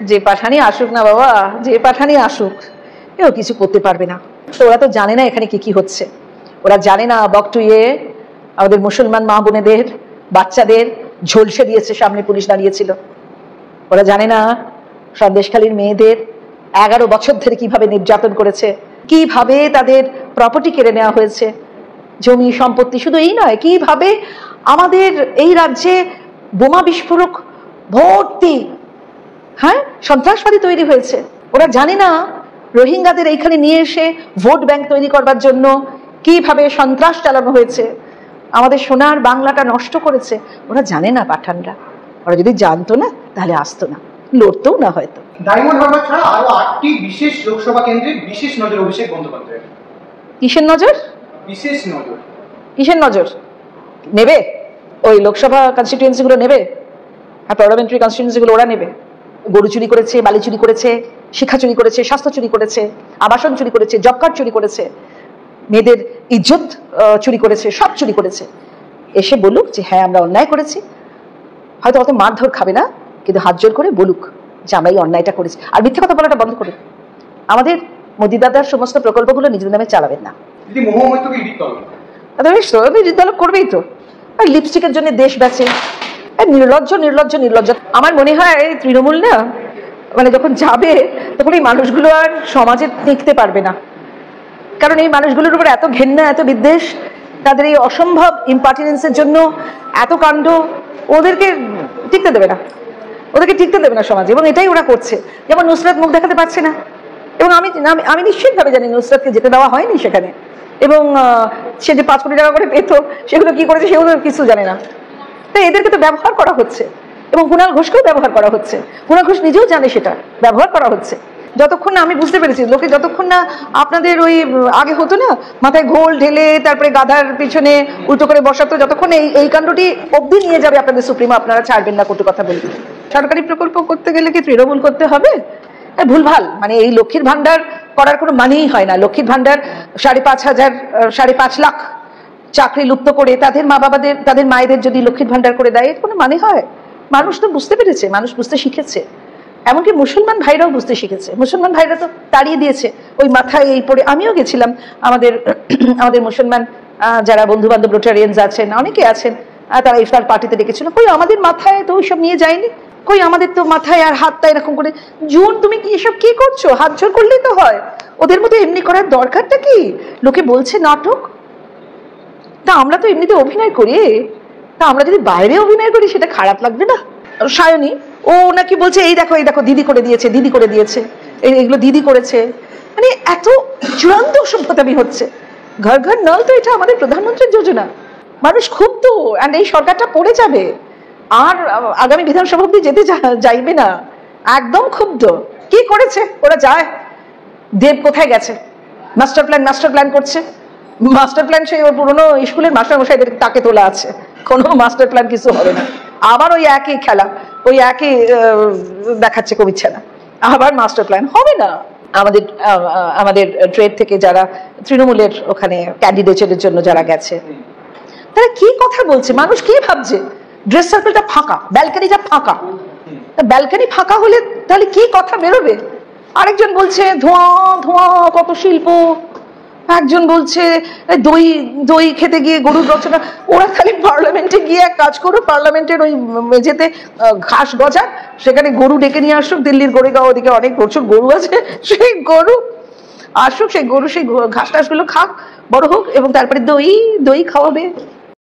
যে পাঠানি আসুক না বাবা, যে পাঠানি আসুক, কেউ কিছু করতে পারবে না। তো ওরা তো জানে না এখানে কি কি হচ্ছে, ওরা জানে না বকটুয়ে আমাদের মুসলমান মা বোনেদের বাচ্চাদের ঝলসে দিয়েছে, সামনে পুলিশ দাঁড়িয়েছিল। ওরা জানে না সন্দেশখালীর মেয়েদের 11 বছর ধরে কিভাবে নির্যাতন করেছে, কিভাবে তাদের প্রপার্টি কেড়ে নেওয়া হয়েছে, জমি সম্পত্তি। শুধু এই নয়, কিভাবে আমাদের এই রাজ্যে বোমা বিস্ফোরক ভর্তি সন্ত্রাসবাদী তৈরি হয়েছে। ওরা জানে না রোহিঙ্গাদের এইখানে নিয়ে এসে ভোট ব্যাংক তৈরি করবার জন্য কিভাবে সন্ত্রাস চালানো হয়েছে, আমাদের সোনার বাংলাটা নষ্ট করেছে। ওরা জানে না পাঠানরা। ওরা যদি জানতো না তাহলে আসতো না, লড়তেও না হয়তো। ডায়মন্ড হারবার ছাড়া আরো 8টি বিশেষ লোকসভা কেন্দ্রে বিশেষ নজর অভিষেক বন্দ্যোপাধ্যায়। কিসের নজর? বিশেষ নজর। কিসের নজর নেবে? ওই লোকসভা কনস্টিটিউয়েন্সি গুলো নেবে, আর পার্লামেন্টারি কনস্টিটিউয়েন্সি গুলো ওরা নেবে। গরু চুরি করেছে, বালি চুরি করেছে, শিক্ষা চুরি করেছে, স্বাস্থ্য চুরি করেছে, আবাসন চুরি করেছে, জব কার্ড চুরি করেছে, মেয়েদের ইজ্জত চুরি করেছে, সব চুরি করেছে। এসে বলুক যে হ্যাঁ আমরা অন্যায় করেছি। হয়তো অত মারধর খাবে না, কিন্তু হাত জোর করে বলুক যে আমরা এই অন্যায়টা করেছি। আর মিথ্যে কথা বলাটা বন্ধ করুন। আমাদের মোদি দাদার সমস্ত প্রকল্পগুলো নিজের নামে চালাবেন না। তলব করবেই তো। আর লিপস্টিকের জন্য দেশ বেচে, নির্লজ্জ নির্লজ্জ নির্লজ্জ। আমার মনে হয় তৃণমূল না মানে যখন যাবে তখন এই মানুষগুলো আর সমাজে টিকতে পারবে না, কারণ এই মানুষগুলোর উপর এত ঘেন্না, এত বিদ্বেষ, তাদের এই অসম্ভব ইম্পার্টিনেন্সের জন্য এত কাণ্ড, ওদেরকে টিকতে দেবে না, ওদেরকে টিকতে দেবে না সমাজে। এবং এটাই ওরা করছে। যেমন নুসরাত মুখ দেখাতে পারছে না, এবং আমি নিশ্চিতভাবে জানি নুসরাতকে যেতে দেওয়া হয়নি সেখানে, এবং সে যে 5 কোটি টাকা করে পেত সেগুলো কি করেছে সেগুলো কিছু জানে না। তাই এদেরকে তো ব্যবহার করা হচ্ছে, এবং কুণাল ঘোষকেও ব্যবহার করা হচ্ছে। কুণাল ঘোষ নিজেও জানে সেটা ব্যবহার করা হচ্ছে। যতক্ষণ না আমি বুঝতে পেরেছি, লোকে যতক্ষণ না আপনাদের ওই আগে হতো না মাথায় ঘোল ঢেলে তারপরে গাধার পিছনে উল্টো করে বসাতো, যতক্ষণ এই কাণ্ডটি অবধি নিয়ে যাবে আপনাদের সুপ্রিমো, আপনারা ছাড়বেন না কটু কথা বলতে। সরকারি প্রকল্প করতে গেলে কি তৃণমূল করতে হবে? ভুলভাল। মানে এই লক্ষ্মীর ভান্ডার করার কোনো মানেই হয় না। লক্ষ্মীর ভান্ডার 5.5 লাখ চাকরি লুপ্ত করে তাদের মা বাবাদের, তাদের মায়েদের যদি লক্ষ্মীর ভান্ডার করে দেয় এর কোনো মানে হয়? মানুষ তো বুঝতে পেরেছে, মানুষ বুঝতে শিখেছে। এমনকি মুসলমান ভাইরাও বুঝতে শিখেছে। মুসলমান ভাইরা তো তাড়িয়ে দিয়েছে ওই মাথায় এই পড়ে। আমিও গেছিলাম, আমাদের মুসলমান যারা বন্ধু বান্ধব রোটারিয়ানস আছেন, অনেকে আছেন, তারা ইফতার পার্টিতে ডেকেছিল। কই আমাদের মাথায় তো ওইসব নিয়ে যায়নি। কই আমাদের তো মাথায় আর হাতটা এরকম করে জুন তুমি কি এসব কি করছো? হাত জোর করলেই তো হয়। ওদের মধ্যে এমনি করার দরকারটা কি? লোকে বলছে নাটক, তা আমরা তো এমনিতে অভিনয় করি। তা আমরা যদি বাইরে অভিনয় করি সেটা খারাপ লাগবে না? সায়নী ও নাকি বলছে এই দেখো এই দেখো দিদি করে দিয়েছে, দিদি করে দিয়েছে, এগুলো দিদি করেছে। মানে এত চূড়ান্ত অসভ্যতামি হচ্ছে। ঘর ঘর নল তো এটা আমাদের প্রধানমন্ত্রীর যোজনা। মানুষ ক্ষুব্ধ, অ্যান্ড এই সরকারটা পড়ে যাবে, আর আগামী বিধানসভা অব্দি যেতে যাইবে না। একদম ক্ষুব্ধ। কি করেছে ওরা? যায় দেব কোথায় গেছে? মাস্টার প্ল্যান করছে। মাস্টার প্ল্যান সেই ওর পুরোনো স্কুলের মাস্টার মশাইদের তাকে তোলা আছে। কোনো মাস্টার প্ল্যান কিছু হবে না। আবার ওই একই খেলা, ওই একই দেখাচ্ছে কবিচ্ছানা। আবার মাস্টার প্ল্যান হবে না। আমাদের ট্রেড থেকে যারা তৃণমূলের ওখানে ক্যান্ডিডেটের জন্য যারা গেছে, তারা কি কথা বলছে? মানুষ কি ভাবছে? ড্রেস সার্কেলটা ফাঁকা, ব্যালকানিটা ফাঁকা। ব্যালকানি ফাঁকা হলে তাহলে কি কথা বেরোবে? আরেকজন বলছে ধোঁয়া ধোঁয়া, কত শিল্প। একজন বলছে দই খেতে গিয়ে গরুর রচনা। ওরা খালি পার্লামেন্টে গিয়ে এক কাজ করো, পার্লামেন্টের ওই মেঝেতে ঘাস গজা, সেখানে গরু ডেকে নিয়ে আসুক। দিল্লির গোরেগাঁও ওদিকে অনেক প্রচুর গরু আছে, সেই গরু আসুক, সেই গরু সেই ঘাস টাসগুলো খাক, বড় হোক, এবং তারপরে দই খাওয়াবে।